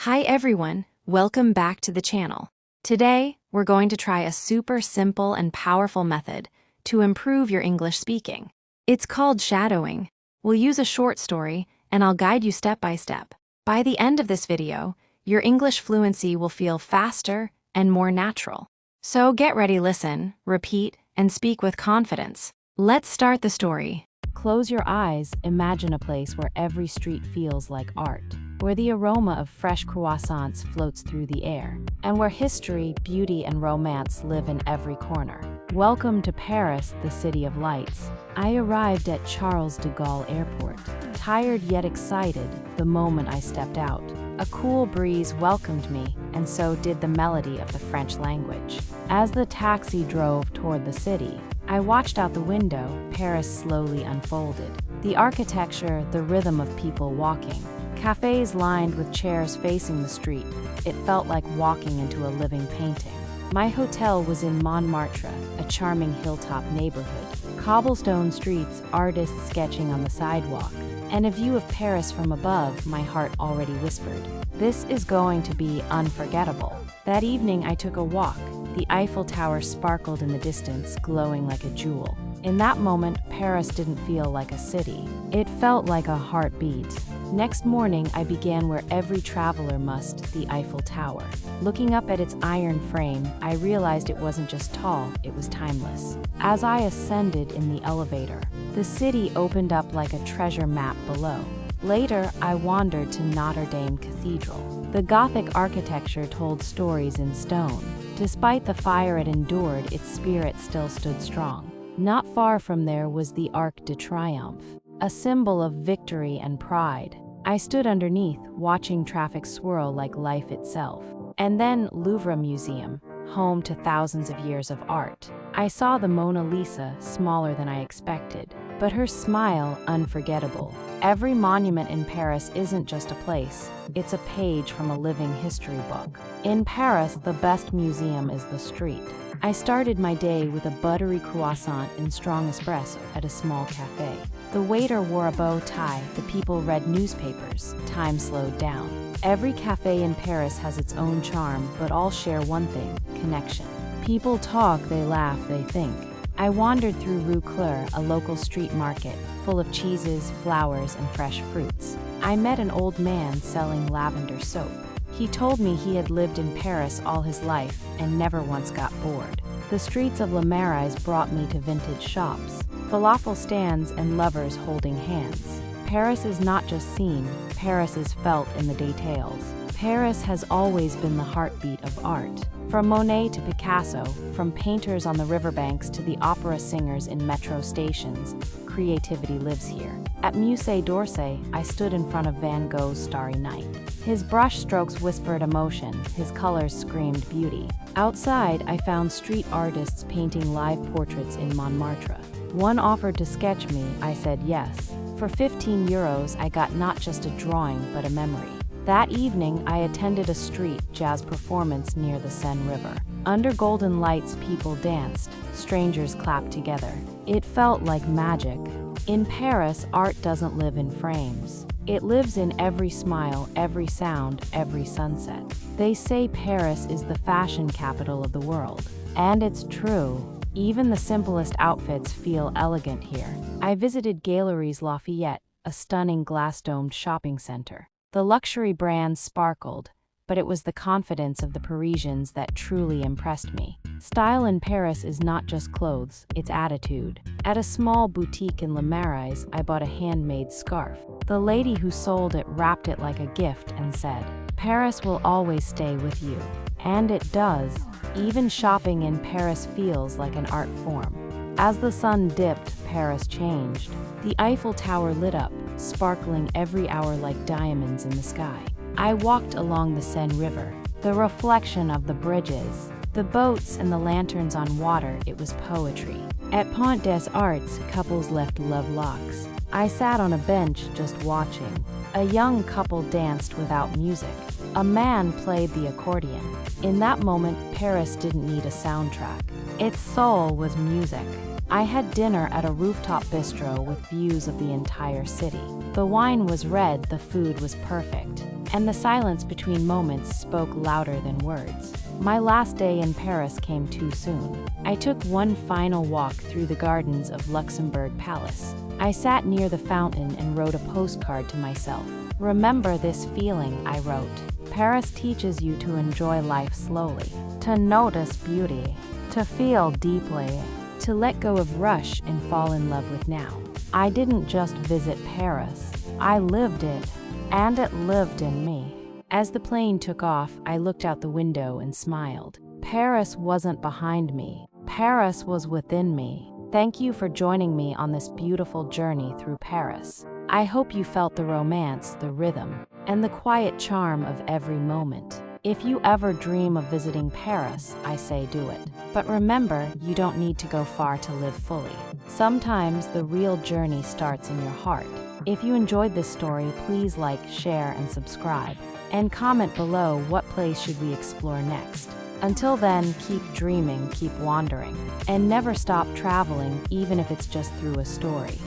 Hi everyone, welcome back to the channel. Today, we're going to try a super simple and powerful method to improve your English speaking. It's called shadowing. We'll use a short story, and I'll guide you step by step. By the end of this video, your English fluency will feel faster and more natural. So get ready, listen, repeat, and speak with confidence. Let's start the story. Close your eyes, imagine a place where every street feels like art, where the aroma of fresh croissants floats through the air, and where history, beauty, and romance live in every corner. Welcome to Paris, the city of lights. I arrived at Charles de Gaulle Airport, tired yet excited the moment I stepped out. A cool breeze welcomed me, and so did the melody of the French language. As the taxi drove toward the city, I watched out the window. Paris slowly unfolded. The architecture, the rhythm of people walking. Cafes lined with chairs facing the street. It felt like walking into a living painting. My hotel was in Montmartre, a charming hilltop neighborhood. Cobblestone streets, artists sketching on the sidewalk, and a view of Paris from above. My heart already whispered, "This is going to be unforgettable." That evening I took a walk. The Eiffel Tower sparkled in the distance, glowing like a jewel. In that moment, Paris didn't feel like a city. It felt like a heartbeat. Next morning, I began where every traveler must, the Eiffel Tower. Looking up at its iron frame, I realized it wasn't just tall, it was timeless. As I ascended in the elevator, the city opened up like a treasure map below. Later, I wandered to Notre Dame Cathedral. The Gothic architecture told stories in stone. Despite the fire it endured, its spirit still stood strong. Not far from there was the Arc de Triomphe, a symbol of victory and pride. I stood underneath, watching traffic swirl like life itself. And then Louvre Museum, home to thousands of years of art. I saw the Mona Lisa, smaller than I expected, but her smile unforgettable. Every monument in Paris isn't just a place, it's a page from a living history book. In Paris, the best museum is the street. I started my day with a buttery croissant and strong espresso at a small cafe. The waiter wore a bow tie, the people read newspapers. Time slowed down. Every cafe in Paris has its own charm, but all share one thing: connection. People talk, they laugh, they think. I wandered through Rue Claire, a local street market, full of cheeses, flowers, and fresh fruits. I met an old man selling lavender soap. He told me he had lived in Paris all his life and never once got bored. The streets of Le Marais brought me to vintage shops, falafel stands, and lovers holding hands. Paris is not just seen, Paris is felt in the details. Paris has always been the heartbeat of art. From Monet to Picasso, from painters on the riverbanks to the opera singers in metro stations, creativity lives here. At Musée d'Orsay, I stood in front of Van Gogh's Starry Night. His brush strokes whispered emotion, his colors screamed beauty. Outside, I found street artists painting live portraits in Montmartre. One offered to sketch me, I said yes. For 15 euros, I got not just a drawing, but a memory. That evening, I attended a street jazz performance near the Seine River. Under golden lights, people danced, strangers clapped together. It felt like magic. In Paris, art doesn't live in frames. It lives in every smile, every sound, every sunset. They say Paris is the fashion capital of the world. And it's true. Even the simplest outfits feel elegant here. I visited Galeries Lafayette, a stunning glass-domed shopping center. The luxury brands sparkled, but it was the confidence of the Parisians that truly impressed me. Style in Paris is not just clothes, it's attitude. At a small boutique in Le Marais, I bought a handmade scarf. The lady who sold it wrapped it like a gift and said, "Paris will always stay with you." And it does. Even shopping in Paris feels like an art form. As the sun dipped, Paris changed. The Eiffel Tower lit up, sparkling every hour like diamonds in the sky. I walked along the Seine River. The reflection of the bridges, the boats, and the lanterns on water, it was poetry. At Pont des Arts, couples left love locks. I sat on a bench just watching. A young couple danced without music. A man played the accordion. In that moment, Paris didn't need a soundtrack. Its soul was music. I had dinner at a rooftop bistro with views of the entire city. The wine was red, the food was perfect, and the silence between moments spoke louder than words. My last day in Paris came too soon. I took one final walk through the gardens of Luxembourg Palace. I sat near the fountain and wrote a postcard to myself. "Remember this feeling," I wrote. "Paris teaches you to enjoy life slowly, to notice beauty, to feel deeply, to let go of rush and fall in love with now." I didn't just visit Paris, I lived it, and it lived in me. As the plane took off, I looked out the window and smiled. Paris wasn't behind me, Paris was within me. Thank you for joining me on this beautiful journey through Paris. I hope you felt the romance, the rhythm, and the quiet charm of every moment. If you ever dream of visiting Paris, I say do it. But remember, you don't need to go far to live fully. Sometimes the real journey starts in your heart. If you enjoyed this story, please like, share, and subscribe. And comment below what place should we explore next. Until then, keep dreaming, keep wandering, and never stop traveling, even if it's just through a story.